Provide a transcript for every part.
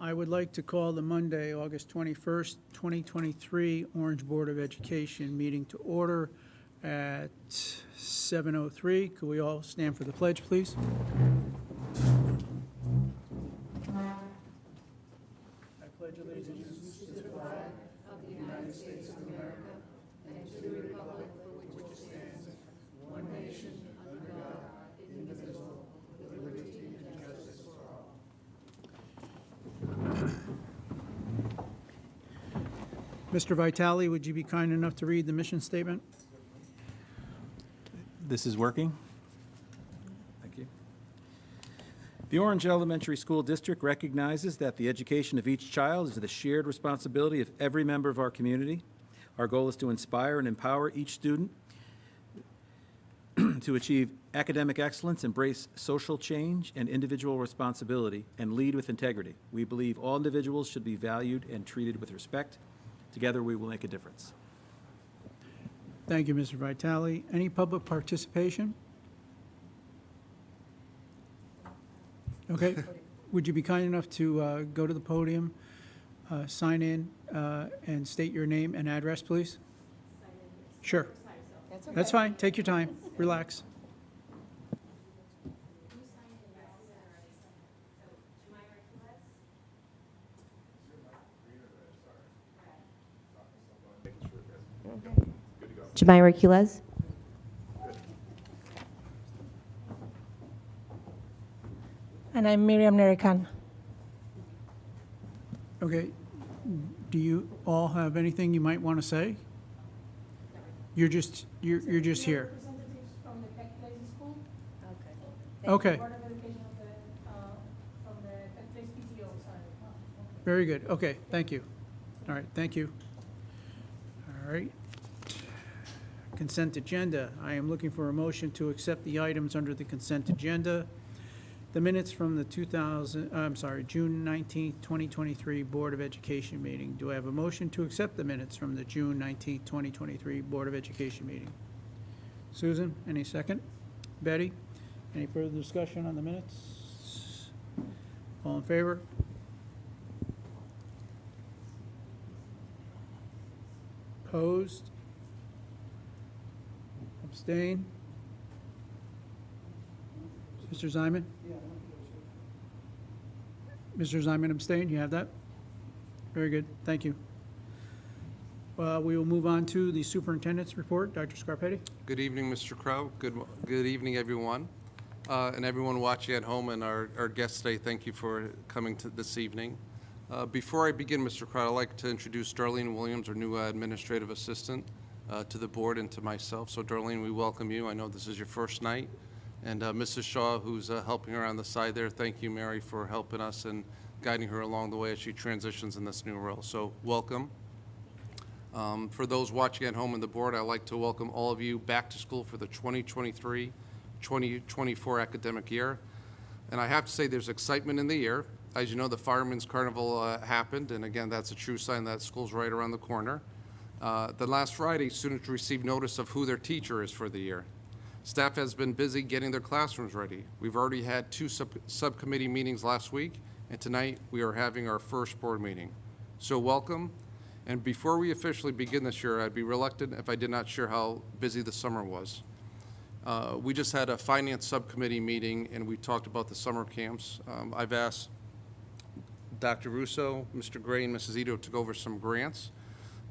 I would like to call the Monday, August 21st, 2023 Orange Board of Education meeting to order at 7:03. Could we all stand for the pledge, please? I pledge allegiance to the flag of the United States of America and to the republic for which it stands, one nation, under God, indivisible, with liberty and justice for all. Mr. Vitale, would you be kind enough to read the mission statement? This is working. Thank you. The Orange Elementary School District recognizes that the education of each child is the shared responsibility of every member of our community. Our goal is to inspire and empower each student to achieve academic excellence, embrace social change and individual responsibility, and lead with integrity. We believe all individuals should be valued and treated with respect. Together, we will make a difference. Thank you, Mr. Vitale. Any public participation? Okay. Would you be kind enough to go to the podium, sign in, and state your name and address, please? Sure. That's fine. Take your time. Relax. Jemira Quilez. And I'm Miriam Nerikan. Okay. Do you all have anything you might want to say? You're just here. Representatives from the Peck Place School. Okay. Board of Education from the Peck Place PTO side. Very good. Okay, thank you. All right, thank you. All right. Consent agenda. I am looking for a motion to accept the items under the consent agenda. The minutes from the June 19th, 2023 Board of Education meeting. Do I have a motion to accept the minutes from the June 19th, 2023 Board of Education meeting? Susan, any second? Betty, any further discussion on the minutes? All in favor? Opposed? Abstain? Mr. Ziman? Mr. Ziman abstain, you have that? Very good, thank you. We will move on to the superintendent's report. Dr. Scarpetti? Good evening, Mr. Crow. Good evening, everyone. And everyone watching at home and our guests today, thank you for coming to this evening. Before I begin, Mr. Crow, I'd like to introduce Darlene Williams, our new administrative assistant, to the board and to myself. So Darlene, we welcome you. I know this is your first night. And Mrs. Shaw, who's helping her on the side there, thank you, Mary, for helping us and guiding her along the way as she transitions in this new role. So welcome. For those watching at home in the board, I'd like to welcome all of you back to school for the 2023-2024 academic year. And I have to say there's excitement in the air. As you know, the Fireman's Carnival happened, and again, that's a true sign that school's right around the corner. Then last Friday, students received notice of who their teacher is for the year. Staff has been busy getting their classrooms ready. We've already had two subcommittee meetings last week, and tonight we are having our first board meeting. So welcome. And before we officially begin this year, I'd be reluctant if I did not share how busy the summer was. We just had a finance subcommittee meeting, and we talked about the summer camps. I've asked Dr. Russo, Mr. Gray, and Mrs. Ito to go over some grants,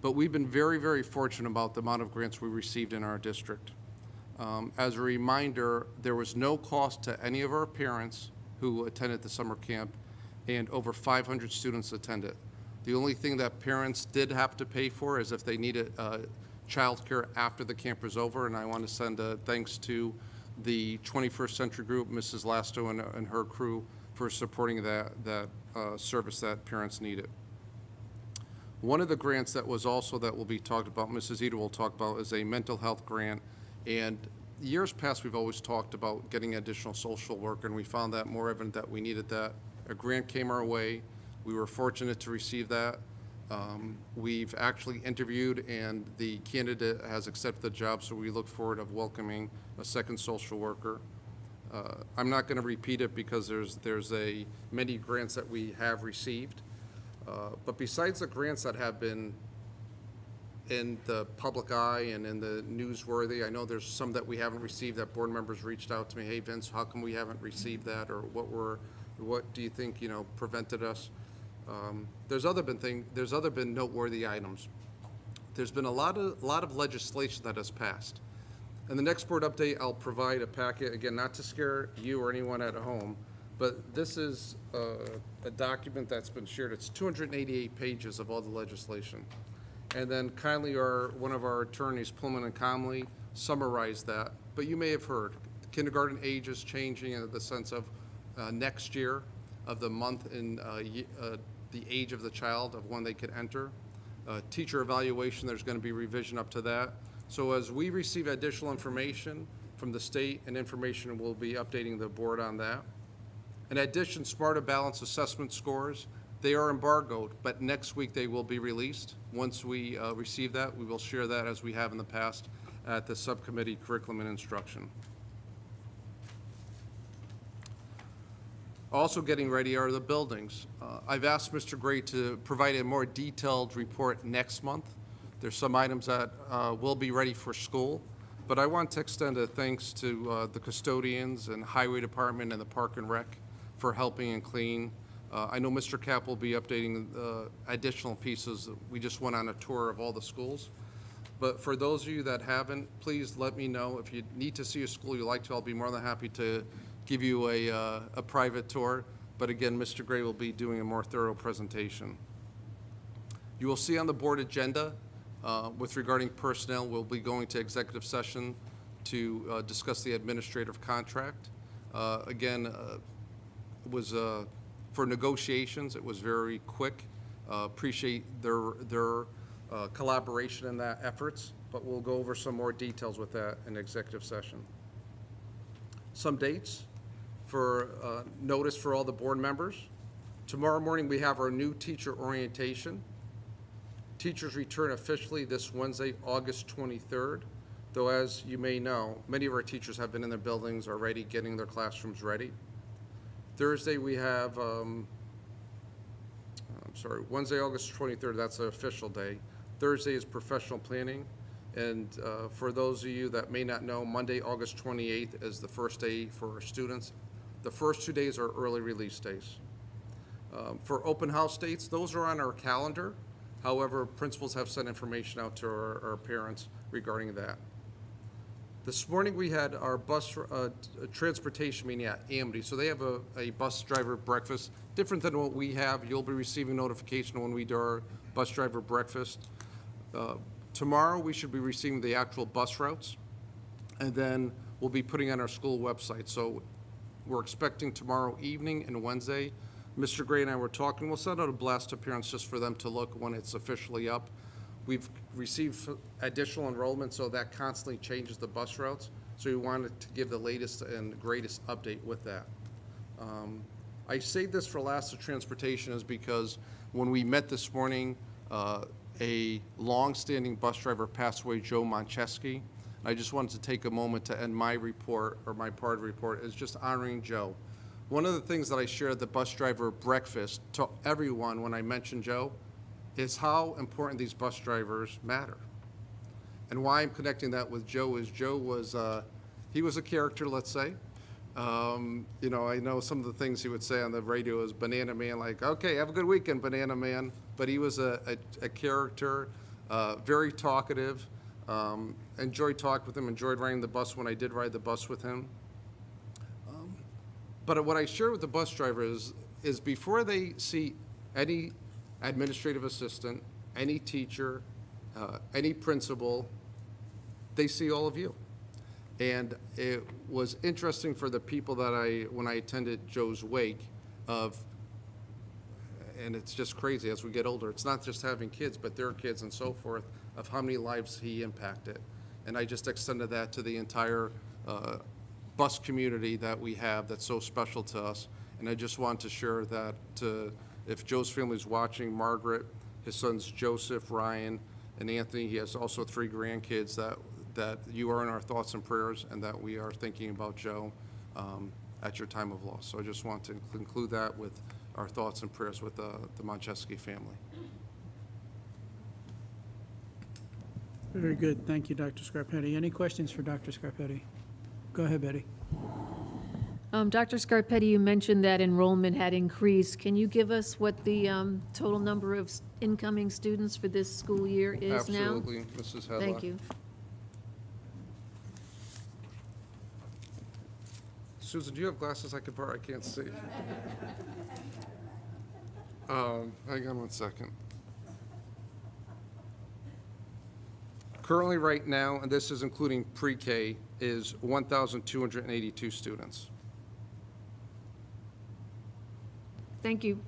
but we've been very, very fortunate about the amount of grants we received in our district. As a reminder, there was no cost to any of our parents who attended the summer camp, and over 500 students attended. The only thing that parents did have to pay for is if they needed childcare after the camp was over, and I want to send thanks to the 21st Century Group, Mrs. Lasto and her crew for supporting that service that parents needed. One of the grants that will be talked about, Mrs. Ito will talk about, is a mental health grant. And years past, we've always talked about getting additional social work, and we found that more evident that we needed that. A grant came our way. We were fortunate to receive that. We've actually interviewed, and the candidate has accepted the job, so we look forward of welcoming a second social worker. I'm not going to repeat it because there's many grants that we have received. But besides the grants that have been in the public eye and in the newsworthy, I know there's some that we haven't received that board members reached out to me, hey Vince, how come we haven't received that, or what do you think, prevented us? There's other been noteworthy items. There's been a lot of legislation that has passed. In the next board update, I'll provide a packet, again, not to scare you or anyone at home, but this is a document that's been shared. It's 288 pages of all the legislation. And then kindly one of our attorneys, Pullman and Comley, summarized that. But you may have heard, kindergarten age is changing in the sense of next year, of the month and the age of the child of when they could enter. Teacher evaluation, there's going to be revision up to that. So as we receive additional information from the state and information, we'll be updating the board on that. In addition, Smarter Balance assessment scores, they are embargoed, but next week they will be released. Once we receive that, we will share that as we have in the past at the subcommittee curriculum and instruction. Also getting ready are the buildings. I've asked Mr. Gray to provide a more detailed report next month. There's some items that will be ready for school, but I want to extend a thanks to the custodians and Highway Department and the Park and Rec for helping and clean. I know Mr. Cap will be updating additional pieces. We just went on a tour of all the schools. But for those of you that haven't, please let me know. If you need to see a school you like to, I'll be more than happy to give you a private tour. But again, Mr. Gray will be doing a more thorough presentation. You will see on the board agenda with regarding personnel, we'll be going to executive session to discuss the administrative contract. Again, it was for negotiations, it was very quick. Appreciate their collaboration in that efforts, but we'll go over some more details with that in executive session. Some dates for notice for all the board members. Tomorrow morning, we have our new teacher orientation. Teachers return officially this Wednesday, August 23rd, though as you may know, many of our teachers have been in their buildings already getting their classrooms ready. Thursday, we have, Wednesday, August 23rd, that's the official day. Thursday is professional planning. And for those of you that may not know, Monday, August 28th is the first day for our students. The first 2 days are early release days. For open house dates, those are on our calendar. However, principals have sent information out to our parents regarding that. This morning, we had our bus transportation meeting at Amity. So they have a bus driver breakfast, different than what we have. You'll be receiving notification when we do our bus driver breakfast. Tomorrow, we should be receiving the actual bus routes, and then we'll be putting on our school website. So we're expecting tomorrow evening and Wednesday. Mr. Gray and I were talking. We'll send out a blast appearance just for them to look when it's officially up. We've received additional enrollment, so that constantly changes the bus routes. So we wanted to give the latest and greatest update with that. I say this for last of transportation is because when we met this morning, a long-standing bus driver passed away, Joe Moncheski. I just wanted to take a moment to end my report, or my part of the report, is just honoring Joe. One of the things that I shared at the bus driver breakfast to everyone when I mentioned Joe is how important these bus drivers matter. And why I'm connecting that with Joe is Joe was, he was a character, let's say. You know, I know some of the things he would say on the radio is Banana Man, like, okay, have a good weekend, Banana Man. But he was a character, very talkative. Enjoyed talking with him, enjoyed riding the bus when I did ride the bus with him. But what I share with the bus driver is before they see any administrative assistant, any teacher, any principal, they see all of you. And it was interesting for the people that when I attended Joe's wake and it's just crazy as we get older, it's not just having kids, but their kids and so forth, of how many lives he impacted. And I just extended that to the entire bus community that we have that's so special to us. And I just want to share that if Joe's family's watching, Margaret, his sons Joseph, Ryan, and Anthony, he has also 3 grandkids that you are in our thoughts and prayers, and that we are thinking about Joe. at your time of loss. So I just want to include that with our thoughts and prayers with the Moncheski family. Very good. Thank you, Dr. Scarpetti. Any questions for Dr. Scarpetti? Go ahead, Betty. Dr. Scarpetti, you mentioned that enrollment had increased. Can you give us what the total number of incoming students for this school year is now? Absolutely, Mrs. Hedlock. Thank you. Susan, do you have glasses I could borrow? I can't see. Hang on one second. Currently, right now, and this is including pre-K, is 1,282 students. Thank you.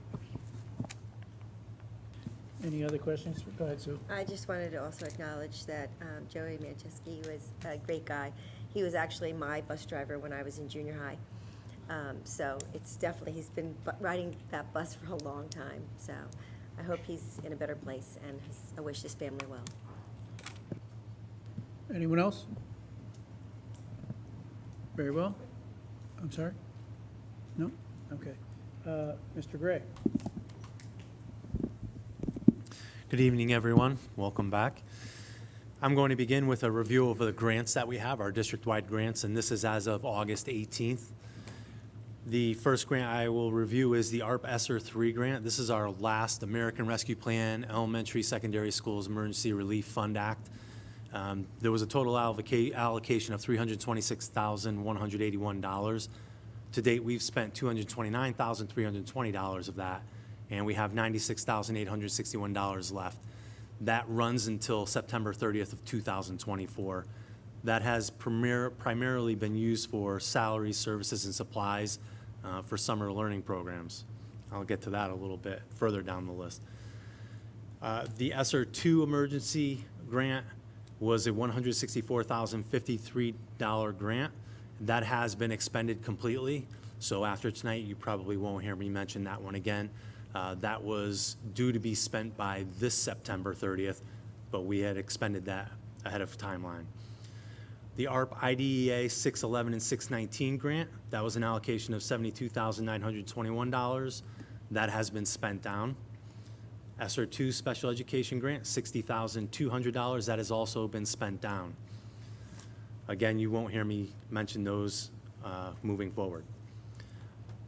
Any other questions? Go ahead, Sue. I just wanted to also acknowledge that Joey Mancheski was a great guy. He was actually my bus driver when I was in junior high. So it's definitely, he's been riding that bus for a long time. So I hope he's in a better place, and I wish his family well. Anyone else? Very well. I'm sorry? No? Okay. Mr. Gray? Good evening, everyone. Welcome back. I'm going to begin with a review of the grants that we have, our district-wide grants, and this is as of August 18th. The first grant I will review is the ARP ESSER 3 grant. This is our last American Rescue Plan Elementary Secondary Schools Emergency Relief Fund Act. There was a total allocation of $326,181. To date, we've spent $229,320 of that, and we have $96,861 left. That runs until September 30th of 2024. That has primarily been used for salaries, services, and supplies for summer learning programs. I'll get to that a little bit further down the list. The ESSER 2 emergency grant was a $164,053 grant. That has been expended completely, so after tonight, you probably won't hear me mention that one again. That was due to be spent by this September 30th, but we had expended that ahead of timeline. The ARP IDEA 611 and 619 grant, that was an allocation of $72,921. That has been spent down. ESSER 2 special education grant, $60,200. That has also been spent down. Again, you won't hear me mention those moving forward.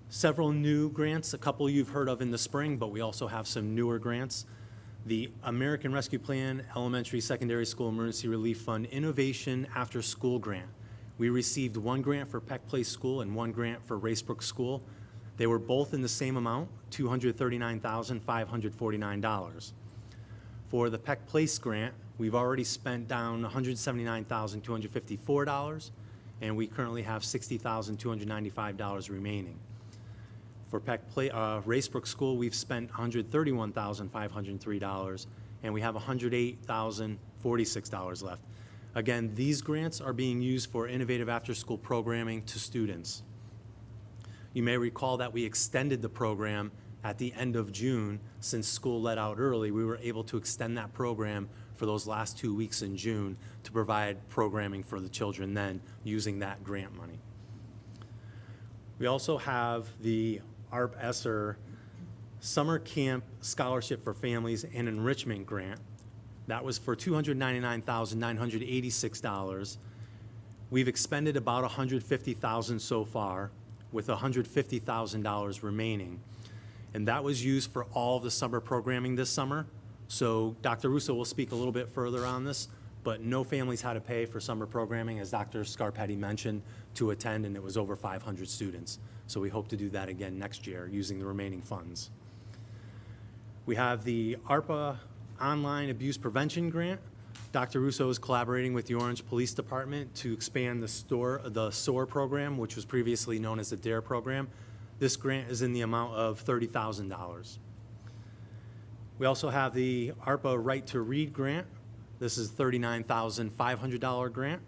Several new grants, a couple you've heard of in the spring, but we also have some newer grants. The American Rescue Plan Elementary Secondary School Emergency Relief Fund Innovation After School Grant. We received one grant for Peck Place School and one grant for Racebrook School. They were both in the same amount, $239,549. For the Peck Place grant, we've already spent down $179,254, and we currently have $60,295 remaining. For Racebrook School, we've spent $131,503, and we have $108,046 left. Again, these grants are being used for innovative after-school programming to students. You may recall that we extended the program at the end of June. Since school let out early, we were able to extend that program for those last 2 weeks in June to provide programming for the children then using that grant money. We also have the ARP ESSER Summer Camp Scholarship for Families and Enrichment Grant. That was for $299,986. We've expended about $150,000 so far, with $150,000 remaining. And that was used for all of the summer programming this summer. So Dr. Russo will speak a little bit further on this, but no families had to pay for summer programming, as Dr. Scarpetti mentioned, to attend, and it was over 500 students. So we hope to do that again next year using the remaining funds. We have the ARPA Online Abuse Prevention Grant. Dr. Russo is collaborating with the Orange Police Department to expand the SOAR program, which was previously known as the DARE program. This grant is in the amount of $30,000. We also have the ARPA Right to Read grant. This is a $39,500 grant.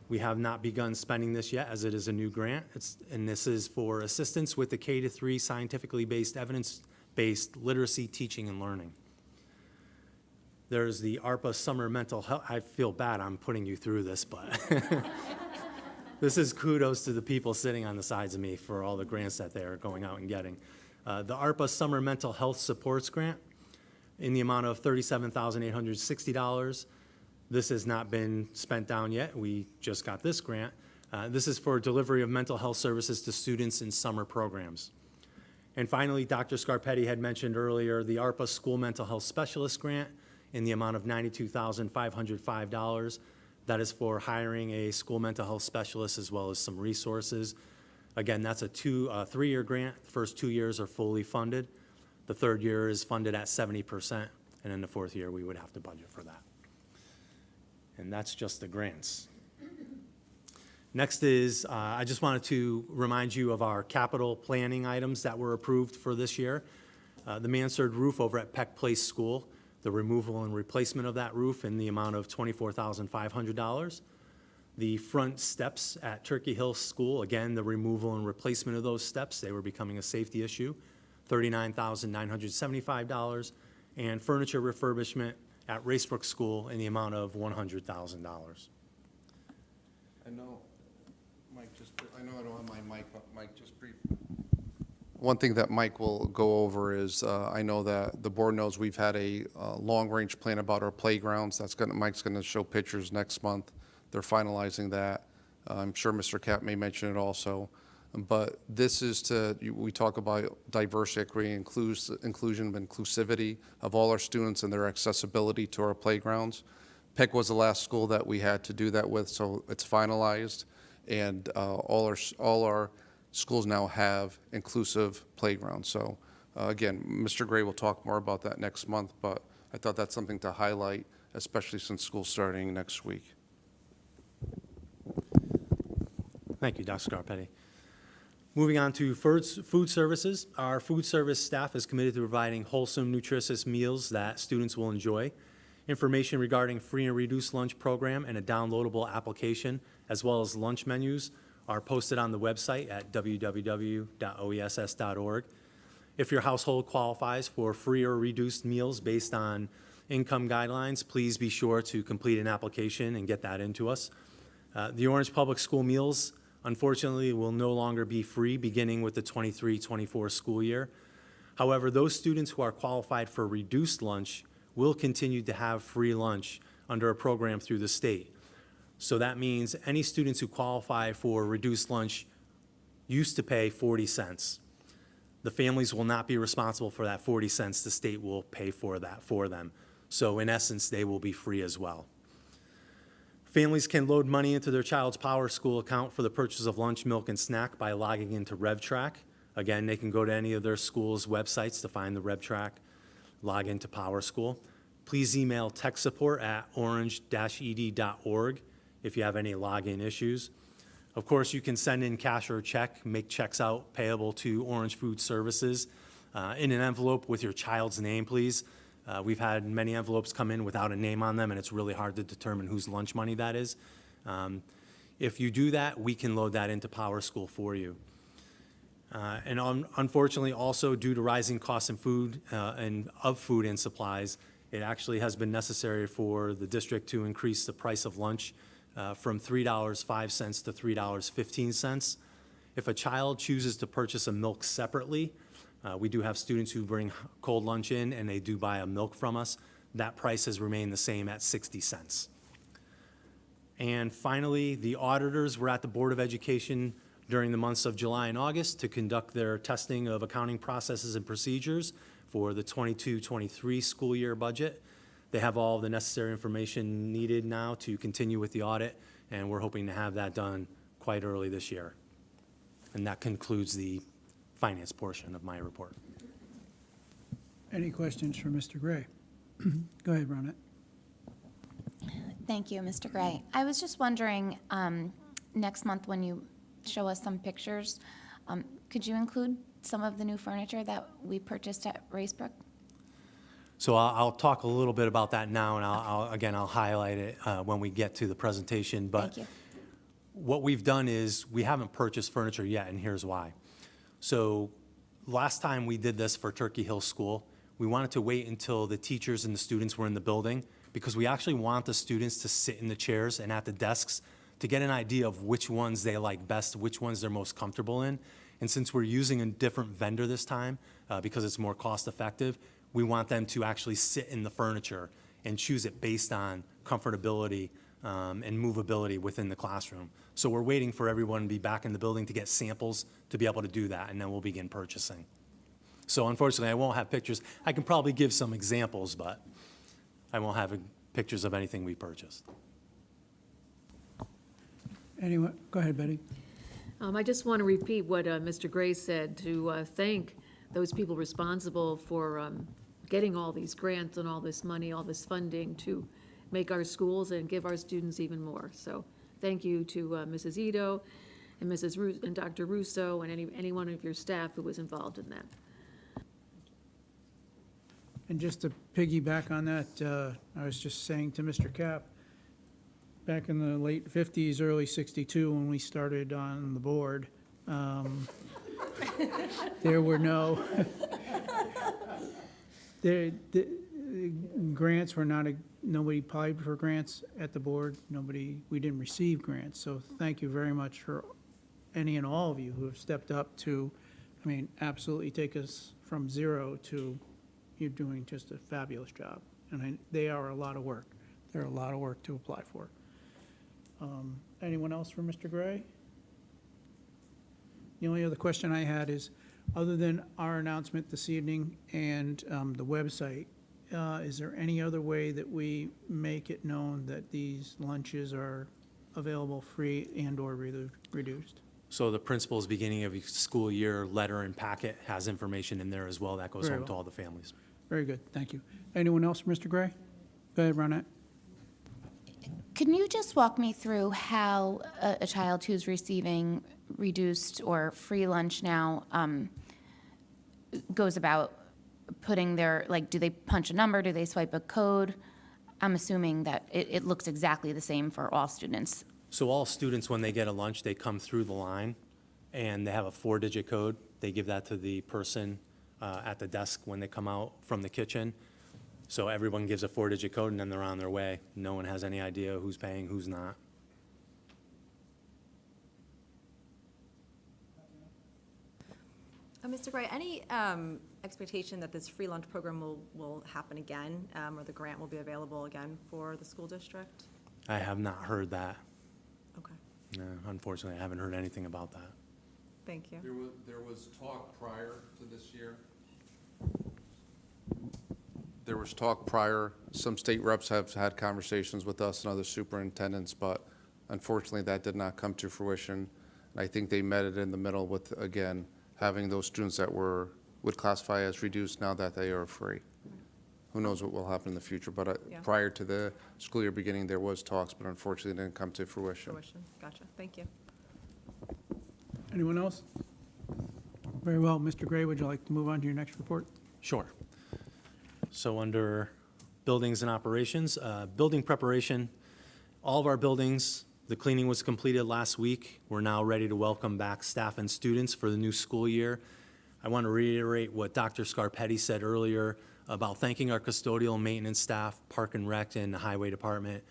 We have not begun spending this yet, as it is a new grant. And this is for assistance with the K-3 scientifically based, evidence-based literacy, teaching, and learning. There's the ARPA Summer Mental Health. I feel bad I'm putting you through this, but This is kudos to the people sitting on the sides of me for all the grants that they are going out and getting. The ARPA Summer Mental Health Supports Grant in the amount of $37,860. This has not been spent down yet. We just got this grant. This is for delivery of mental health services to students in summer programs. And finally, Dr. Scarpetti had mentioned earlier the ARPA School Mental Health Specialist Grant in the amount of $92,505. That is for hiring a school mental health specialist as well as some resources. Again, that's a 3-year grant. The first 2 years are fully funded. The third year is funded at 70%, and in the fourth year, we would have to budget for that. And that's just the grants. Next is, I just wanted to remind you of our capital planning items that were approved for this year. The mansard roof over at Peck Place School, the removal and replacement of that roof in the amount of $24,500. The front steps at Turkey Hill School, again, the removal and replacement of those steps, they were becoming a safety issue, $39,975. And furniture refurbishment at Racebrook School in the amount of $100,000. I know, Mike, I know I don't have my mic, but Mike, just brief. One thing that Mike will go over is, I know that the board knows we've had a long-range plan about our playgrounds. Mike's gonna show pictures next month. They're finalizing that. I'm sure Mr. Cap may mention it also. But this is we talk about diversity, equity, inclusion, and inclusivity of all our students and their accessibility to our playgrounds. Peck was the last school that we had to do that with, so it's finalized. And all our schools now have inclusive playgrounds. So again, Mr. Gray will talk more about that next month, but I thought that's something to highlight, especially since school's starting next week. Thank you, Dr. Scarpetti. Moving on to food services. Our food service staff is committed to providing wholesome, nutritious meals that students will enjoy. Information regarding free and reduced lunch program and a downloadable application, as well as lunch menus, are posted on the website at www.oess.org. If your household qualifies for free or reduced meals based on income guidelines, please be sure to complete an application and get that into us. The Orange Public School meals, unfortunately, will no longer be free beginning with the 23-24 school year. However, those students who are qualified for reduced lunch will continue to have free lunch under a program through the state. So that means any students who qualify for reduced lunch used to pay 40 cents. The families will not be responsible for that 40 cents. The state will pay for that for them. So in essence, they will be free as well. Families can load money into their child's Power School account for the purchase of lunch, milk, and snack by logging into RevTrack. Again, they can go to any of their school's websites to find the RevTrack, log into Power School. Please email tech support at orange-ed.org if you have any login issues. Of course, you can send in cash or a check, make checks out payable to Orange Food Services in an envelope with your child's name, please. We've had many envelopes come in without a name on them, and it's really hard to determine whose lunch money that is. If you do that, we can load that into Power School for you. Unfortunately, also due to rising costs in food and of food and supplies, it actually has been necessary for the district to increase the price of lunch from $3.05 to $3.15. If a child chooses to purchase a milk separately, we do have students who bring cold lunch in and they do buy a milk from us. That price has remained the same at 60 cents. And finally, the auditors were at the Board of Education during the months of July and August to conduct their testing of accounting processes and procedures for the 22-23 school year budget. They have all the necessary information needed now to continue with the audit, and we're hoping to have that done quite early this year. And that concludes the finance portion of my report. Any questions for Mr. Gray? Go ahead, Ronette. Thank you, Mr. Gray. I was just wondering, next month when you show us some pictures, could you include some of the new furniture that we purchased at Racebrook? So I'll talk a little bit about that now, and I'll highlight it when we get to the presentation. But Thank you. what we've done is we haven't purchased furniture yet, and here's why. So last time we did this for Turkey Hill School, we wanted to wait until the teachers and the students were in the building because we actually want the students to sit in the chairs and at the desks to get an idea of which ones they like best, which ones they're most comfortable in. And since we're using a different vendor this time, because it's more cost-effective, we want them to actually sit in the furniture and choose it based on comfortability and movability within the classroom. So we're waiting for everyone to be back in the building to get samples to be able to do that, and then we'll begin purchasing. So unfortunately, I won't have pictures. I can probably give some examples, but I won't have pictures of anything we purchased. Anyone, go ahead, Betty. I just want to repeat what Mr. Gray said, to thank those people responsible for getting all these grants and all this money, all this funding to make our schools and give our students even more. So thank you to Mrs. Ito and and Dr. Russo and any one of your staff who was involved in that. And just to piggyback on that, I was just saying to Mr. Cap, back in the late 50s, early 62, when we started on the board, there were no, the grants were not, nobody applied for grants at the board. We didn't receive grants. So thank you very much for any and all of you who have stepped up to, absolutely take us from zero to, you're doing just a fabulous job. And they are a lot of work. They're a lot of work to apply for. Anyone else for Mr. Gray? The only other question I had is, other than our announcement this evening and the website, is there any other way that we make it known that these lunches are available free and/or reduced? So the principal's beginning of each school year letter and packet has information in there as well that goes Very home to well. all the families. Very good, thank you. Anyone else for Mr. Gray? Go ahead, Ronette. Can you just walk me through how a child who's receiving reduced or free lunch now goes about putting their, do they punch a number, do they swipe a code? I'm assuming that it looks exactly the same for all students. So all students, when they get a lunch, they come through the line, and they have a 4-digit code. They give that to the person at the desk when they come out from the kitchen. So everyone gives a 4-digit code, and then they're on their way. No one has any idea who's paying, who's not. Mr. Gray, any expectation that this free lunch program will happen again, or the grant will be available again for the school district? I have not heard that. Okay, No, unfortunately, I haven't heard anything about that. thank you. There was talk prior to this year. There was talk prior, some state reps have had conversations with us and other superintendents, but unfortunately, that did not come to fruition. And I think they met it in the middle with, again, having those students that would classify as reduced now that they are free. Who knows what will happen in the future, but Yeah. prior to the school year beginning, there was talks, but unfortunately, it didn't come to fruition. Gotcha, thank you. Anyone else? Very well, Mr. Gray, would you like to move on to your next report? Sure. So under buildings and operations, building preparation, all of our buildings, the cleaning was completed last week. We're now ready to welcome back staff and students for the new school year. I want to reiterate what Dr. Scarpetti said earlier about thanking our custodial and maintenance staff, Park and Rec, and the Highway Department.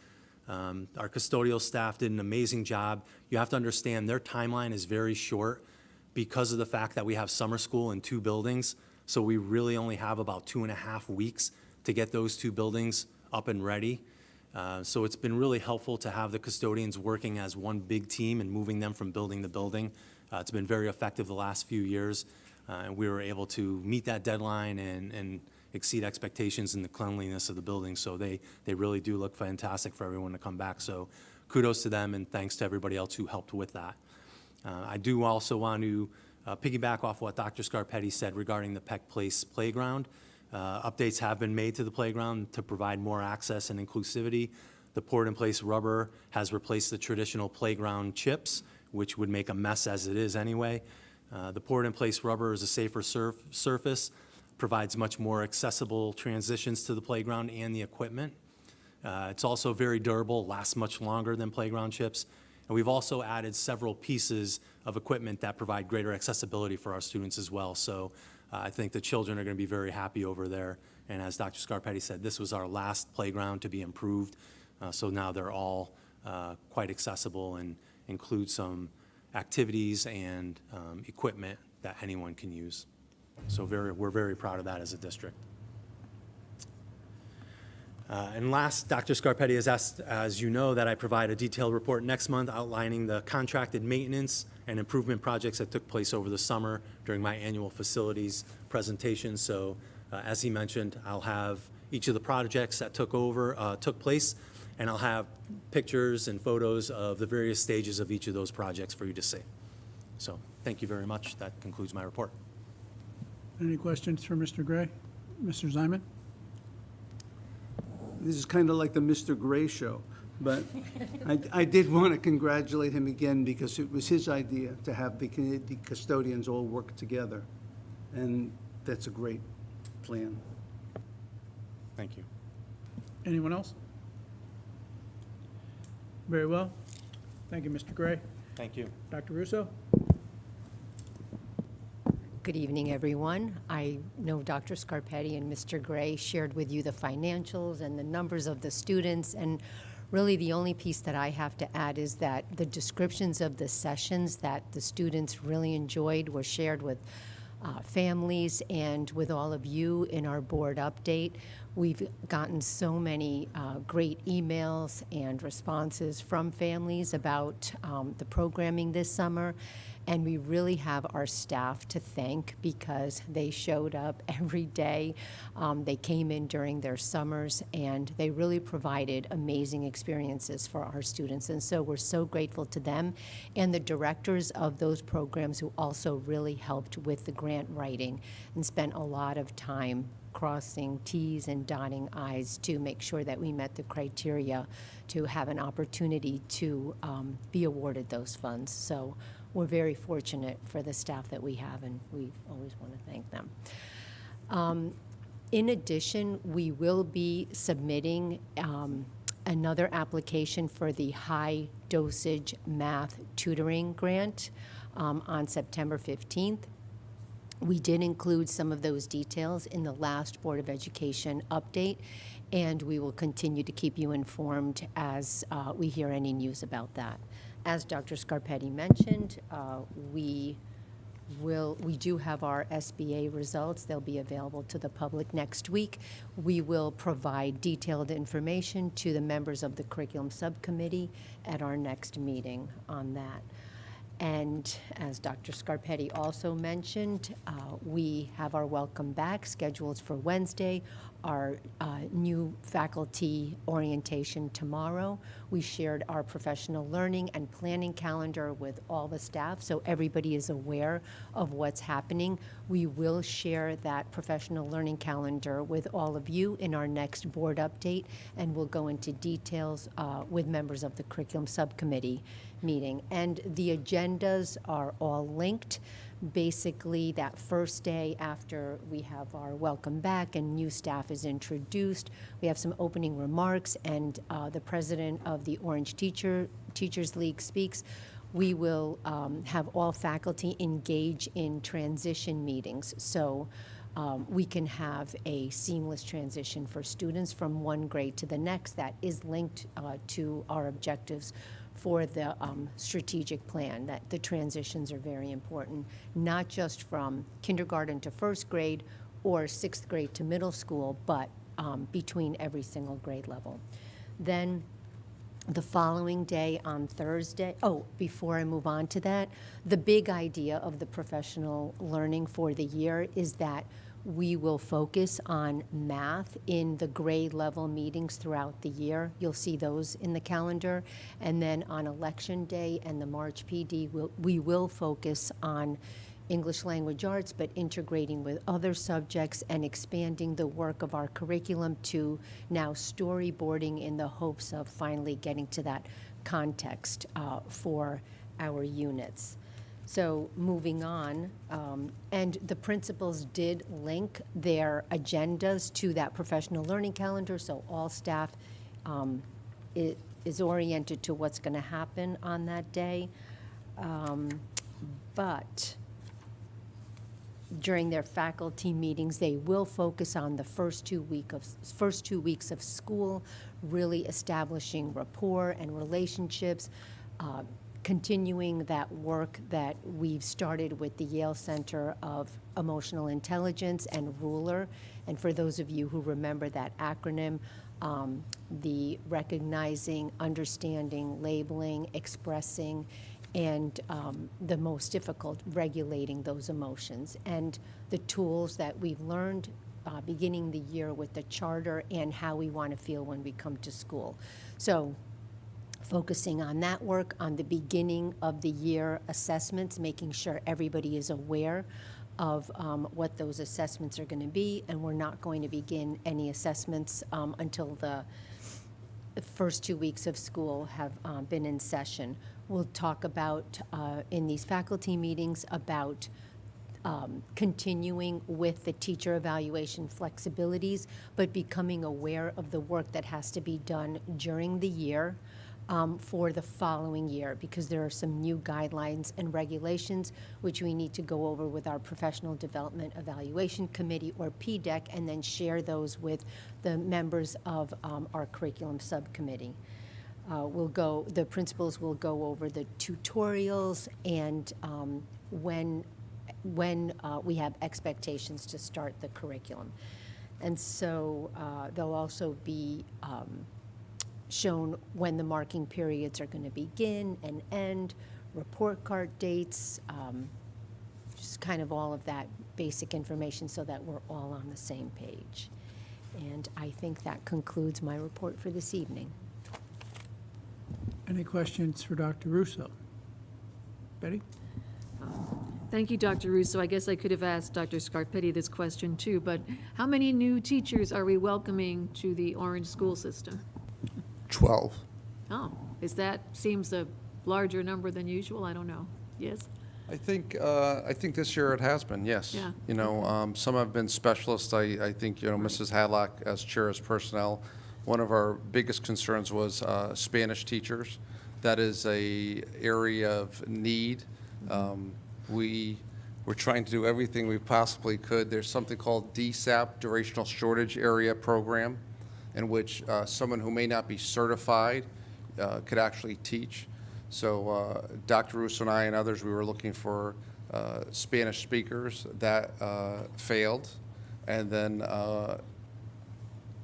Our custodial staff did an amazing job. You have to understand, their timeline is very short because of the fact that we have summer school in 2 buildings. So we really only have about 2.5 weeks to get those 2 buildings up and ready. So it's been really helpful to have the custodians working as one big team and moving them from building to building. It's been very effective the last few years, and we were able to meet that deadline and exceed expectations in the cleanliness of the building. So they really do look fantastic for everyone to come back. So kudos to them, and thanks to everybody else who helped with that. I do also want to piggyback off what Dr. Scarpetti said regarding the Peck Place playground. Updates have been made to the playground to provide more access and inclusivity. The poured-in-place rubber has replaced the traditional playground chips, which would make a mess as it is anyway. The poured-in-place rubber is a safer surface, provides much more accessible transitions to the playground and the equipment. It's also very durable, lasts much longer than playground chips. And we've also added several pieces of equipment that provide greater accessibility for our students as well. So I think the children are going to be very happy over there. And as Dr. Scarpetti said, this was our last playground to be improved. So now they're all quite accessible and include some activities and equipment that anyone can use. So we're very proud of that as a district. And last, Dr. Scarpetti has asked, as you know, that I provide a detailed report next month outlining the contracted maintenance and improvement projects that took place over the summer during my annual facilities presentation. So as he mentioned, I'll have each of the projects that took place, and I'll have pictures and photos of the various stages of each of those projects for you to see. So thank you very much. That concludes my report. Any questions for Mr. Gray? Mr. Ziman? This is kind of like the Mr. Gray show, but I did want to congratulate him again because it was his idea to have the custodians all work together, and that's a great plan. Thank you. Anyone else? Very well. Thank you, Mr. Gray. Thank you. Dr. Russo? Good evening, everyone. I know Dr. Scarpetti and Mr. Gray shared with you the financials and the numbers of the students, and really the only piece that I have to add is that the descriptions of the sessions that the students really enjoyed were shared with families and with all of you in our board update. We've gotten so many great emails and responses from families about the programming this summer, and we really have our staff to thank because they showed up every day. They came in during their summers, and they really provided amazing experiences for our students, and so we're so grateful to them and the directors of those programs who also really helped with the grant writing and spent a lot of time crossing Ts and dotting Is to make sure that we met the criteria to have an opportunity to be awarded those funds. So we're very fortunate for the staff that we have, and we always want to thank them. In addition, we will be submitting another application for the high dosage math tutoring grant on September 15th. We did include some of those details in the last Board of Education update, and we will continue to keep you informed as we hear any news about that. As Dr. Scarpetti mentioned, we do have our SBA results. They'll be available to the public next week. We will provide detailed information to the members of the curriculum subcommittee at our next meeting on that. And as Dr. Scarpetti also mentioned, we have our welcome back scheduled for Wednesday, our new faculty orientation tomorrow. We shared our professional learning and planning calendar with all the staff, so everybody is aware of what's happening. We will share that professional learning calendar with all of you in our next board update, and we'll go into details with members of the curriculum subcommittee meeting. And the agendas are all linked. Basically, that first day after we have our welcome back and new staff is introduced, we have some opening remarks, and the president of the Orange Teachers League speaks. We will have all faculty engage in transition meetings, so we can have a seamless transition for students from one grade to the next that is linked to our objectives for the strategic plan, that the transitions are very important, not just from kindergarten to first grade or sixth grade to middle school, but between every single grade level. Then the following day on Thursday, before I move on to that, the big idea of the professional learning for the year is that we will focus on math in the grade level meetings throughout the year. You'll see those in the calendar. And then on election day and the March PD, we will focus on English language arts, but integrating with other subjects and expanding the work of our curriculum to now storyboarding in the hopes of finally getting to that context for our units. So moving on, and the principals did link their agendas to that professional learning calendar, so all staff is oriented to what's going to happen on that day. But during their faculty meetings, they will focus on the first 2 weeks of school, really establishing rapport and relationships, continuing that work that we've started with the Yale Center of Emotional Intelligence and Ruler. And for those of you who remember that acronym, the recognizing, understanding, labeling, expressing, and the most difficult, regulating those emotions. And the tools that we've learned beginning the year with the charter and how we want to feel when we come to school. So focusing on that work, on the beginning of the year assessments, making sure everybody is aware of what those assessments are going to be, and we're not going to begin any assessments until the first 2 weeks of school have been in session. We'll talk about, in these faculty meetings, about continuing with the teacher evaluation flexibilities, but becoming aware of the work that has to be done during the year for the following year, because there are some new guidelines and regulations which we need to go over with our Professional Development Evaluation Committee, or PDEC, and then share those with the members of our curriculum subcommittee. The principals will go over the tutorials and when we have expectations to start the curriculum. And so they'll also be shown when the marking periods are going to begin and end, report card dates, just kind of all of that basic information so that we're all on the same page. And I think that concludes my report for this evening. Any questions for Dr. Russo? Betty? Thank you, Dr. Russo. I guess I could have asked Dr. Scarpetti this question too, but how many new teachers are we welcoming to the Orange school system? 12. Oh, seems a larger number than usual? I don't know. Yes? I think this year it has been, yes. Yeah. You know, some have been specialists. I think, you know, Mrs. Hadlock, as chair of personnel, one of our biggest concerns was Spanish teachers. That is a area of need. We were trying to do everything we possibly could. There's something called DSAP, Durational Shortage Area Program, in which someone who may not be certified could actually teach. So Dr. Russo and I and others, we were looking for Spanish speakers. That failed. And then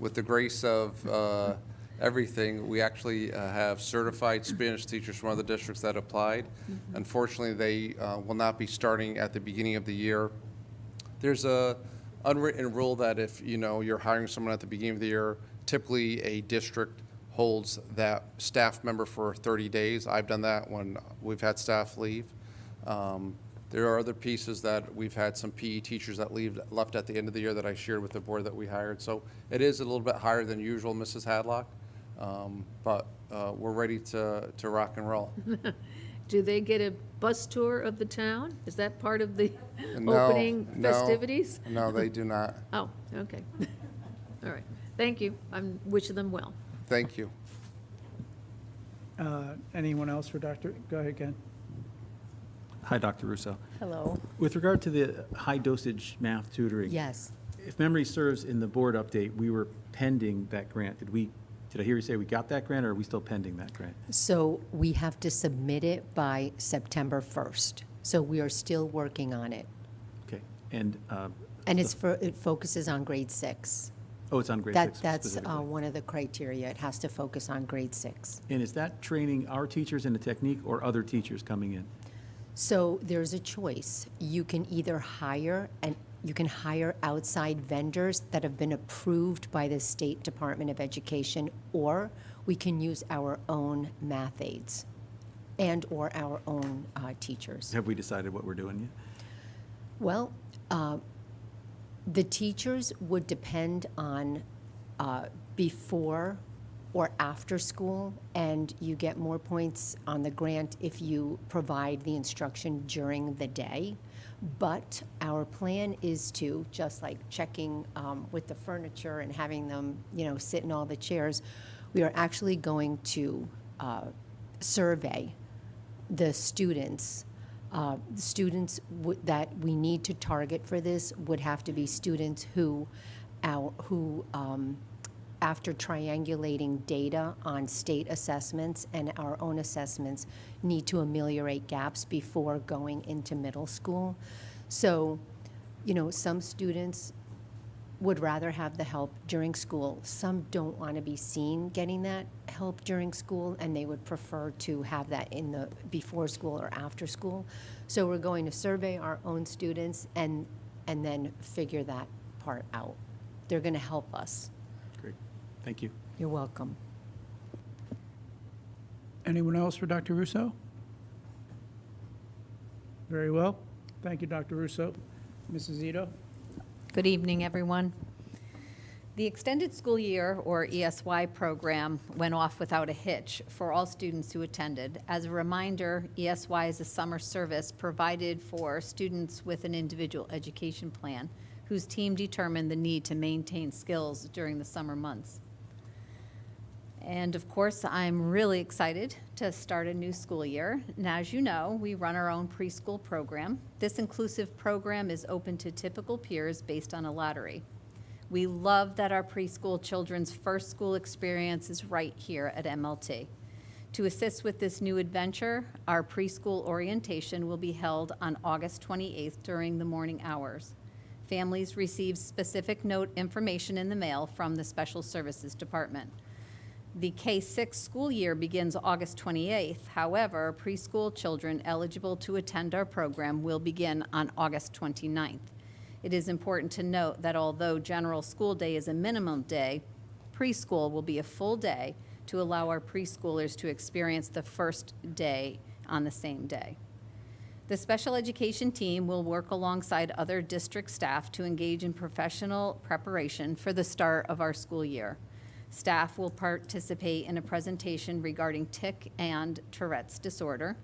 with the grace of everything, we actually have certified Spanish teachers from other districts that applied. Mm-hmm. Unfortunately, they will not be starting at the beginning of the year. There's a unwritten rule that if, you know, you're hiring someone at the beginning of the year, typically a district holds that staff member for 30 days. I've done that when we've had staff leave. There are other pieces that we've had some PE teachers that left at the end of the year that I shared with the board that we hired. So it is a little bit higher than usual, Mrs. Hadlock, but we're ready to rock and roll. Do they get a bus tour of the town? Is that part of the No, opening festivities? No, they do not. Oh, okay. All right. Thank you. I'm wishing them well. Thank you. Anyone else for Dr.? Go ahead, Ken. Hi, Dr. Russo. Hello. With regard to the high-dosage math tutoring. Yes. If memory serves, in the board update, we were pending that grant. Did I hear you say we got that grant, or are we still pending that grant? So we have to submit it by September 1st. So we are still working on it. Okay, and. And it focuses on grade 6. Oh, it's on grade 6 That's specifically. one of the criteria. It has to focus on grade 6. And is that training our teachers in the technique or other teachers coming in? So there's a choice. You can either hire outside vendors that have been approved by the State Department of Education, or we can use our own math aides and or our own teachers. Have we decided what we're doing yet? Well, the teachers would depend on before or after school, and you get more points on the grant if you provide the instruction during the day. But our plan is to, just like checking with the furniture and having them, you know, sit in all the chairs, we are actually going to survey the students Students that we need to target for this would have to be students who, after triangulating data on state assessments and our own assessments, need to ameliorate gaps before going into middle school. So, some students would rather have the help during school. Some don't want to be seen getting that help during school, and they would prefer to have that in the before school or after school. So we're going to survey our own students and then figure that part out. They're going to help us. Great. Thank you. You're welcome. Anyone else for Dr. Russo? Very well. Thank you, Dr. Russo. Mrs. Zito? Good evening, everyone. The Extended School Year, or ESY program, went off without a hitch for all students who attended. As a reminder, ESY is a summer service provided for students with an individual education plan whose team determined the need to maintain skills during the summer months. And of course, I'm really excited to start a new school year. And as you know, we run our own preschool program. This inclusive program is open to typical peers based on a lottery. We love that our preschool children's first school experience is right here at MLT. To assist with this new adventure, our preschool orientation will be held on August 28th during the morning hours. Families receive specific note information in the mail from the Special Services Department. The K-6 school year begins August 28th. However, preschool children eligible to attend our program will begin on August 29th. It is important to note that although general school day is a minimum day, preschool will be a full day to allow our preschoolers to experience the first day on the same day. The special education team will work alongside other district staff to engage in professional preparation for the start of our school year. Staff will participate in a presentation regarding tic and Tourette's disorder.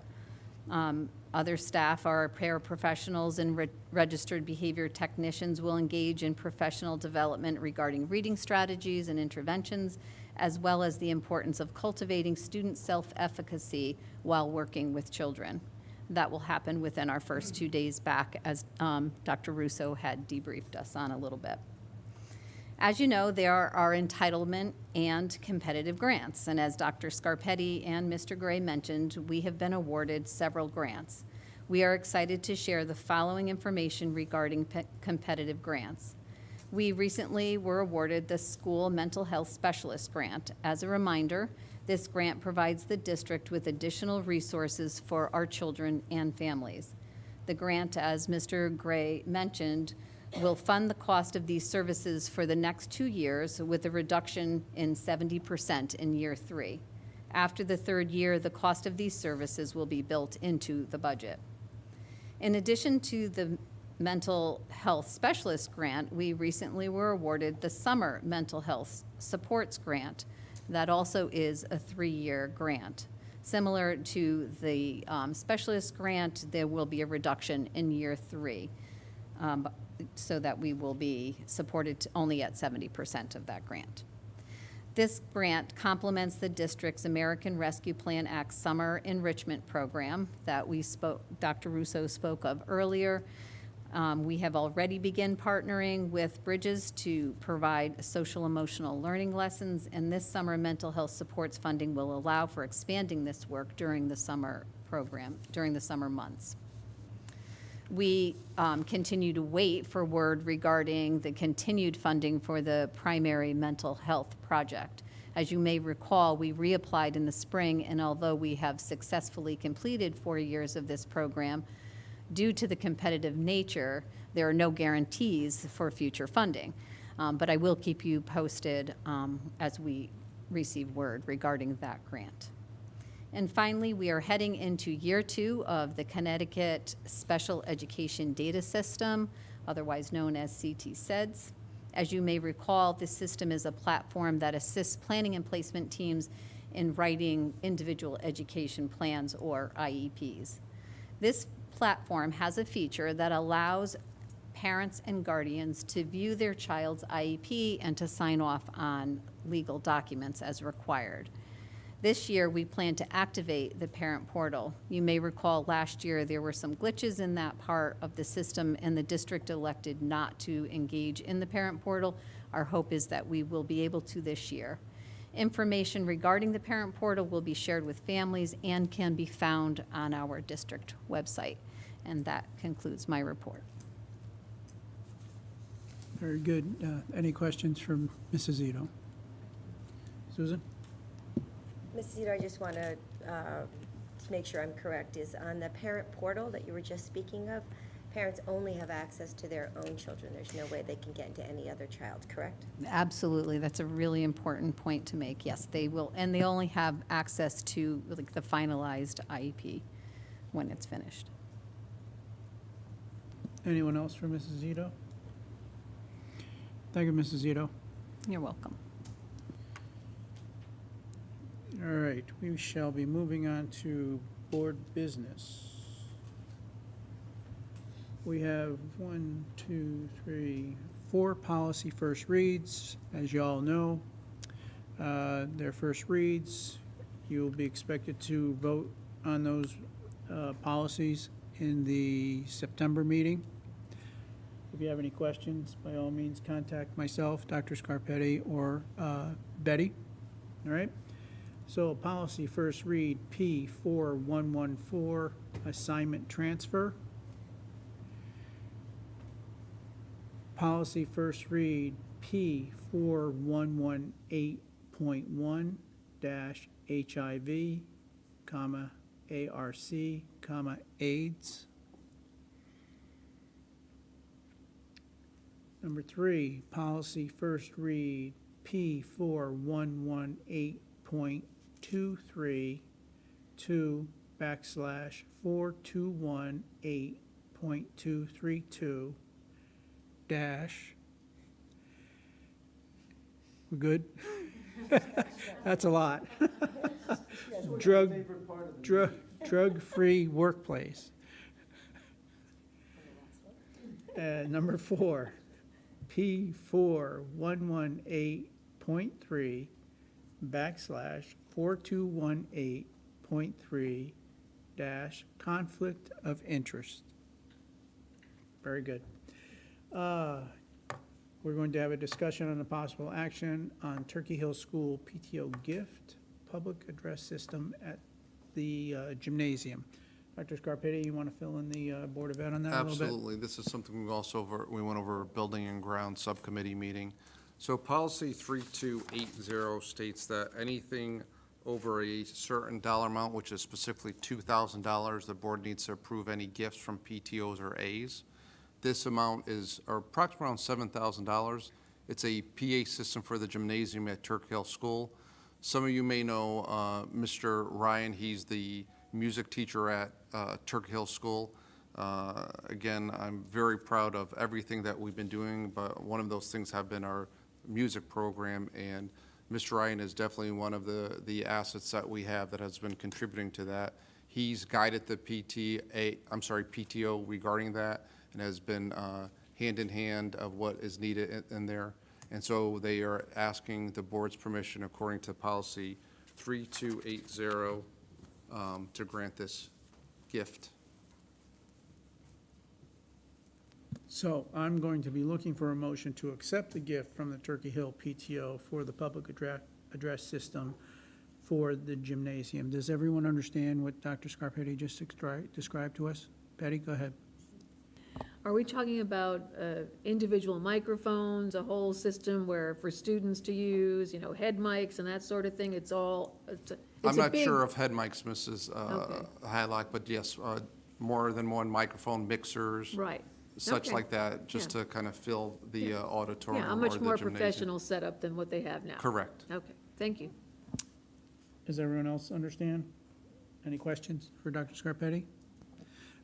Other staff, our paraprofessionals and registered behavior technicians, will engage in professional development regarding reading strategies and interventions, as well as the importance of cultivating student self-efficacy while working with children. That will happen within our first 2 days back, as Dr. Russo had debriefed us on a little bit. As you know, there are entitlement and competitive grants, and as Dr. Scarpetti and Mr. Gray mentioned, we have been awarded several grants. We are excited to share the following information regarding competitive grants. We recently were awarded the School Mental Health Specialist Grant. As a reminder, this grant provides the district with additional resources for our children and families. The grant, as Mr. Gray mentioned, will fund the cost of these services for the next 2 years with a reduction in 70% in year 3. After the 3rd year, the cost of these services will be built into the budget. In addition to the Mental Health Specialist Grant, we recently were awarded the Summer Mental Health Supports Grant. That also is a 3-year grant. Similar to the Specialist Grant, there will be a reduction in year 3. So that we will be supported only at 70% of that grant. This grant complements the district's American Rescue Plan Act Summer Enrichment Program that Dr. Russo spoke of earlier. We have already begun partnering with Bridges to provide social emotional learning lessons, and this summer mental health supports funding will allow for expanding this work during the summer program, during the summer months. We continue to wait for word regarding the continued funding for the primary mental health project. As you may recall, we reapplied in the spring, and although we have successfully completed 4 years of this program, due to the competitive nature, there are no guarantees for future funding. But I will keep you posted as we receive word regarding that grant. And finally, we are heading into year 2 of the Connecticut Special Education Data System, otherwise known as CT-SEDS. As you may recall, this system is a platform that assists planning and placement teams in writing individual education plans, or IEPs. This platform has a feature that allows parents and guardians to view their child's IEP and to sign off on legal documents as required. This year, we plan to activate the parent portal. You may recall last year, there were some glitches in that part of the system, and the district elected not to engage in the parent portal. Our hope is that we will be able to this year. Information regarding the parent portal will be shared with families and can be found on our district website. And that concludes my report. Very good. Any questions from Mrs. Zito? Susan? Mrs. Zito, I just want to make sure I'm correct, is on the parent portal that you were just speaking of, parents only have access to their own children. There's no way they can get into any other child, correct? Absolutely, that's a really important point to make. Yes, they will, and they only have access to like the finalized IEP when it's finished. Anyone else for Mrs. Zito? Thank you, Mrs. Zito. You're welcome. All right, we shall be moving on to board business. We have 4 policy first reads, as you all know. Their first reads, you will be expected to vote on those policies in the September meeting. If you have any questions, by all means, contact myself, Dr. Scarpetti, or Betty. All right? So policy first read, P4114, assignment transfer. Policy first read, P4118.1 HIV, ARC, AIDS. Number 3, policy first read, P4118.23 2/4218.232 dash. We're good? That's a lot. Drug-free workplace. Number 4, P4118.3 /4218.3 dash conflict of interest. Very good. We're going to have a discussion on the possible action on Turkey Hill School PTO gift public address system at the gymnasium. Dr. Scarpetti, you want to fill in the Board of Ed on that a little bit? Absolutely. This is something we went over Building and Ground Subcommittee meeting. So policy 3280 states that anything over a certain dollar amount, which is specifically $2,000, the board needs to approve any gifts from PTOs or As. This amount is approximately around $7,000. It's a PA system for the gymnasium at Turk Hill School. Some of you may know Mr. Ryan. He's the music teacher at Turk Hill School. Again, I'm very proud of everything that we've been doing, but one of those things have been our music program, and Mr. Ryan is definitely one of the assets that we have that has been contributing to that. He's guided the PTO regarding that, and has been hand in hand of what is needed in there. And so they are asking the board's permission according to policy 3280 to grant this gift. So I'm going to be looking for a motion to accept the gift from the Turkey Hill PTO for the public address system for the gymnasium. Does everyone understand what Dr. Scarpetti just described to us? Patty, go ahead. Are we talking about individual microphones, a whole system where for students to use, head mics and that sort of thing? It's I'm not sure of head mics, Mrs. Okay. Hadlock, but yes, more than one microphone, mixers. Right. Such Okay. like that, just Yeah. to kind of fill the auditorium Yeah, or a the much more gymnasium. professional setup than what they have now. Correct. Okay, thank you. Does everyone else understand? Any questions for Dr. Scarpetti?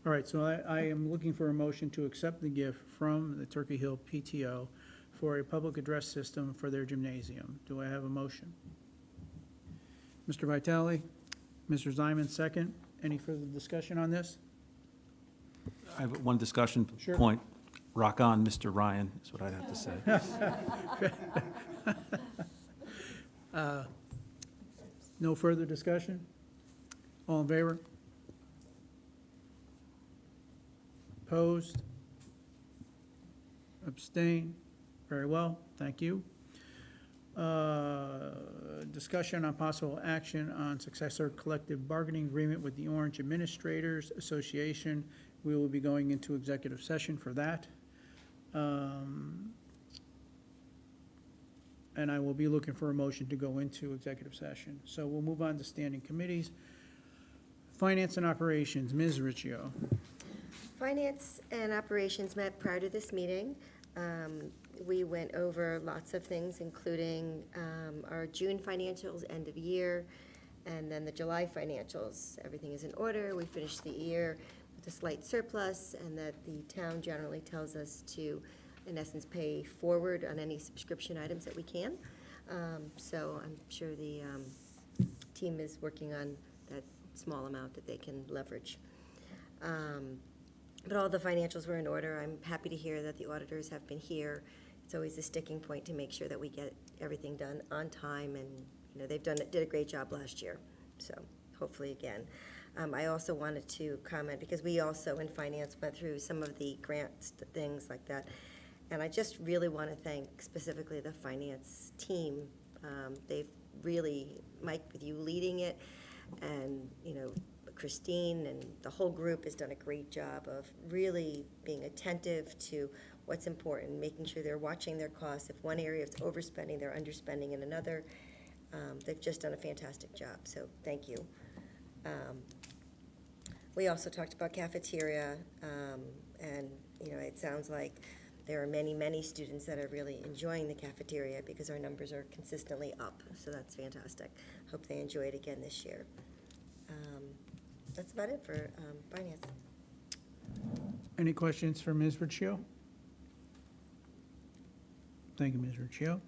All right, so I am looking for a motion to accept the gift from the Turkey Hill PTO for a public address system for their gymnasium. Do I have a motion? Mr. Vitale, Mr. Ziman, second. Any further discussion on this? I have one discussion Sure. point. Rock on, Mr. Ryan, is what I'd have to say. No further discussion? All in favor? Opposed? Abstain? Very well, thank you. Discussion on possible action on successor collective bargaining agreement with the Orange Administrators Association. We will be going into executive session for that. And I will be looking for a motion to go into executive session. So we'll move on to standing committees. Finance and Operations, Ms. Riccio. Finance and Operations met prior to this meeting. We went over lots of things, including our June financials, end of year, and then the July financials. Everything is in order. We finished the year with a slight surplus, and that the town generally tells us to, in essence, pay forward on any subscription items that we can. So I'm sure the team is working on that small amount that they can leverage. But all the financials were in order. I'm happy to hear that the auditors have been here. It's always a sticking point to make sure that we get everything done on time, and, you know, did a great job last year, so hopefully again. I also wanted to comment, because we also in finance went through some of the grants, things like that, and I just really want to thank specifically the finance team. They've really, Mike, with you leading it, and, you know, Christine and the whole group has done a great job of really being attentive to what's important, making sure they're watching their costs. If one area is overspending, they're underspending in another. They've just done a fantastic job, so thank you. We also talked about cafeteria, and, you know, it sounds like there are many, many students that are really enjoying the cafeteria because our numbers are consistently up, so that's fantastic. Hope they enjoy it again this year. That's about it for finance. Any questions for Ms. Riccio? Thank you, Ms. Riccio.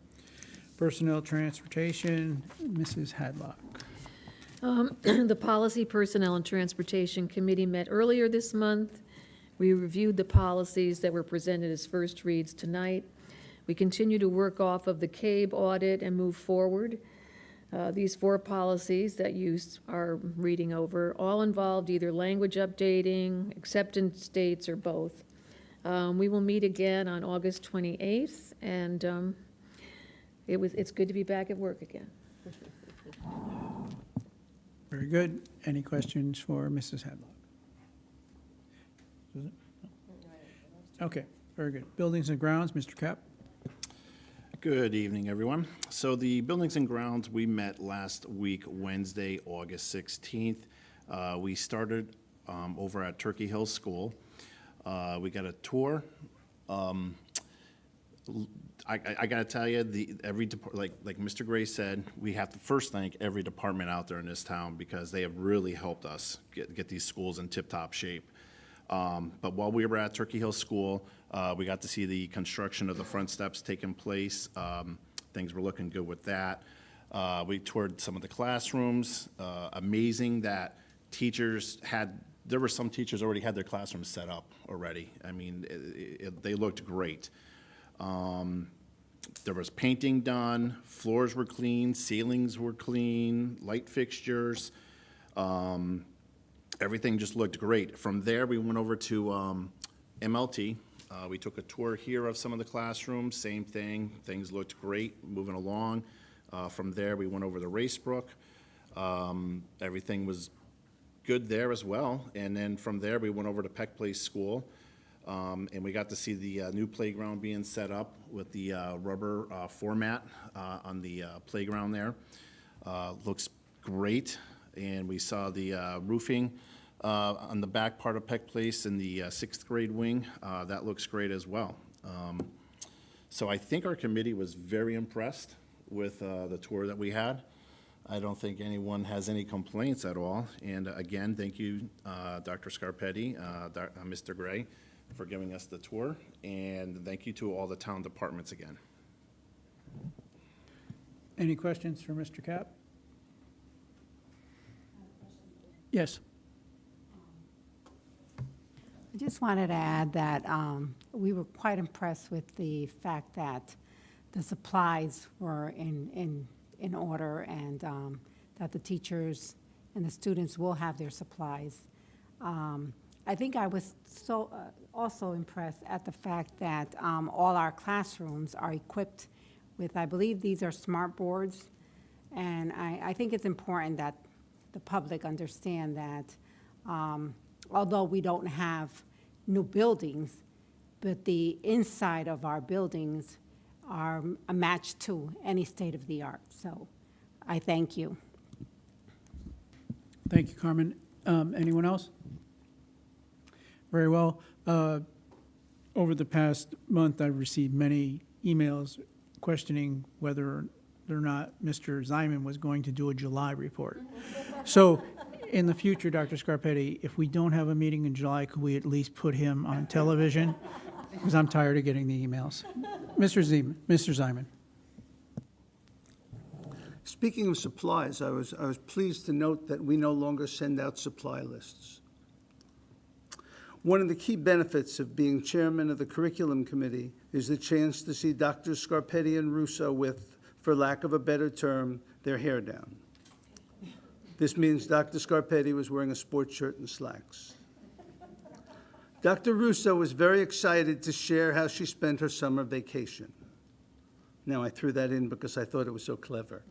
Personnel Transportation, Mrs. Hadlock. The Policy, Personnel, and Transportation Committee met earlier this month. We reviewed the policies that were presented as first reads tonight. We continue to work off of the CABE audit and move forward. These 4 policies that you are reading over all involved either language updating, acceptance dates, or both. We will meet again on August 28th, and it's good to be back at work again. Very good. Any questions for Mrs. Hadlock? Okay, very good. Buildings and Grounds, Mr. Cap. Good evening, everyone. So the Buildings and Grounds, we met last week, Wednesday, August 16th. We started over at Turkey Hill School. We got a tour. I got to tell you, like Mr. Gray said, we have to first thank every department out there in this town, because they have really helped us get these schools in tip-top shape. But while we were at Turkey Hill School, we got to see the construction of the front steps taking place. Things were looking good with that. We toured some of the classrooms. Amazing that there were some teachers already had their classrooms set up already. I mean, they looked great. There was painting done, floors were clean, ceilings were clean, light fixtures. Everything just looked great. From there, we went over to MLT. We took a tour here of some of the classrooms, same thing. Things looked great, moving along. From there, we went over to Racebrook. Everything was good there as well. And then from there, we went over to Peck Place School. And we got to see the new playground being set up with the rubber format on the playground there. Looks great. And we saw the roofing on the back part of Peck Place in the 6th grade wing. That looks great as well. So I think our committee was very impressed with the tour that we had. I don't think anyone has any complaints at all. And again, thank you, Dr. Scarpetti, Mr. Gray, for giving us the tour. And thank you to all the town departments again. Any questions for Mr. Cap? Yes. I just wanted to add that we were quite impressed with the fact that the supplies were in order, and that the teachers and the students will have their supplies. I think I was also impressed at the fact that all our classrooms are equipped with, I believe these are smart boards, and I think it's important that the public understand that although we don't have new buildings, but the inside of our buildings are a match to any state-of-the-art. So I thank you. Thank you, Carmen. Anyone else? Very well. Over the past month, I've received many emails questioning whether or not Mr. Ziman was going to do a July report. So in the future, Dr. Scarpetti, if we don't have a meeting in July, could we at least put him on television? Because I'm tired of getting the emails. Mr. Ziman. Speaking of supplies, I was pleased to note that we no longer send out supply lists. One of the key benefits of being chairman of the curriculum committee is the chance to see Dr. Scarpetti and Russo with, for lack of a better term, their hair down. This means Dr. Scarpetti was wearing a sports shirt and slacks. Dr. Russo was very excited to share how she spent her summer vacation. Now, I threw that in because I thought it was so clever.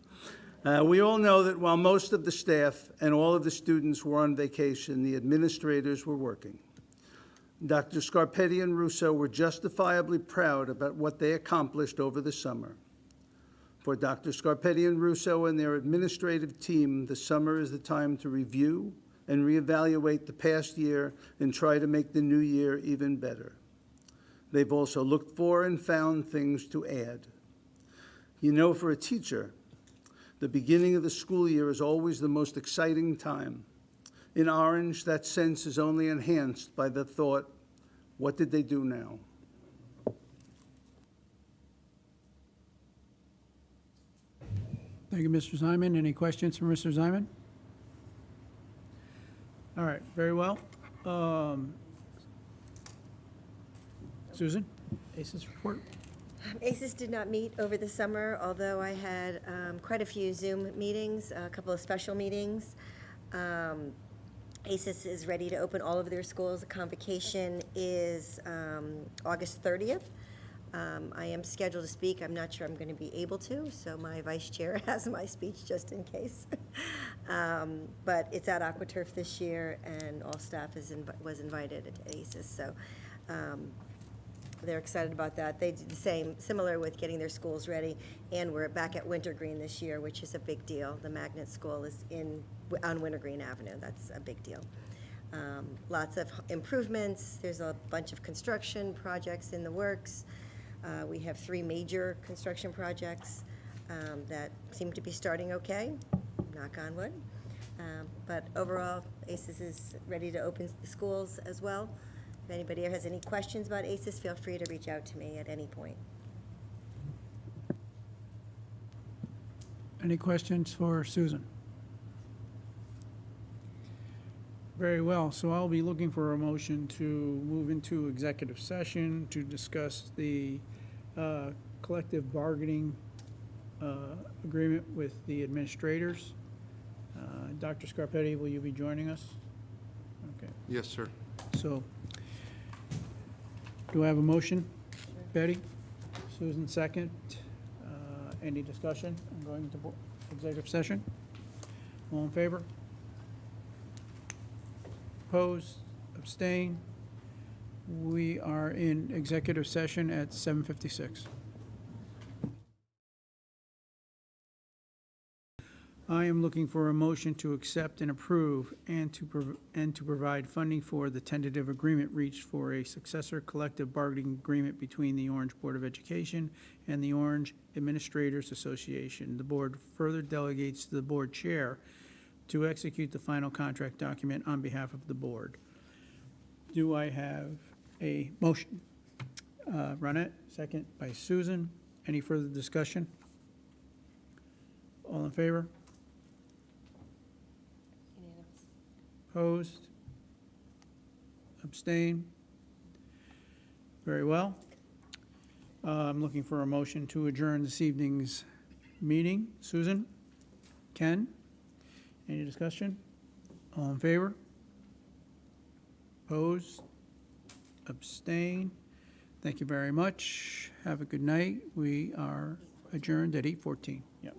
We all know that while most of the staff and all of the students were on vacation, the administrators were working. Dr. Scarpetti and Russo were justifiably proud about what they accomplished over the summer. For Dr. Scarpetti and Russo and their administrative team, the summer is the time to review and reevaluate the past year and try to make the new year even better. They've also looked for and found things to add. You know, for a teacher, the beginning of the school year is always the most exciting time. In Orange, that sense is only enhanced by the thought, what did they do now? Thank you, Mr. Ziman. Any questions for Mr. Ziman? All right, very well. Susan, ACES report? ACES did not meet over the summer, although I had quite a few Zoom meetings, a couple of special meetings. ACES is ready to open all of their schools. The convocation is August 30th. I am scheduled to speak. I'm not sure I'm going to be able to, so my vice chair has my speech just in case. But it's at AquaTurf this year, and all staff was invited at ACES. So they're excited about that. They did the same, similar with getting their schools ready, and we're back at Wintergreen this year, which is a big deal. The magnet school is on Wintergreen Avenue. That's a big deal. Lots of improvements. There's a bunch of construction projects in the works. We have 3 major construction projects that seem to be starting okay, knock on wood. But overall, ACES is ready to open the schools as well. If anybody has any questions about ACES, feel free to reach out to me at any point. Any questions for Susan? Very well, so I'll be looking for a motion to move into executive session to discuss the collective bargaining agreement with the administrators. Dr. Scarpetti, will you be joining us? Okay, Yes, sir. so do I have a motion? Betty? Susan, second. Any discussion on going into executive session? All in favor? Opposed? Abstain? We are in executive session at 7:56. I am looking for a motion to accept and approve and to provide funding for the tentative agreement reached for a successor collective bargaining agreement between the Orange Board of Education and the Orange Administrators Association. The board further delegates to the board chair to execute the final contract document on behalf of the board. Do I have a motion? Ronette, second by Susan. Any further discussion? All in favor? Opposed? Abstain? Very well. I'm looking for a motion to adjourn this evening's meeting. Susan? Ken? Any discussion? All in favor? Opposed? Abstain? Thank you very much. Have a good night. We are adjourned at 8:14.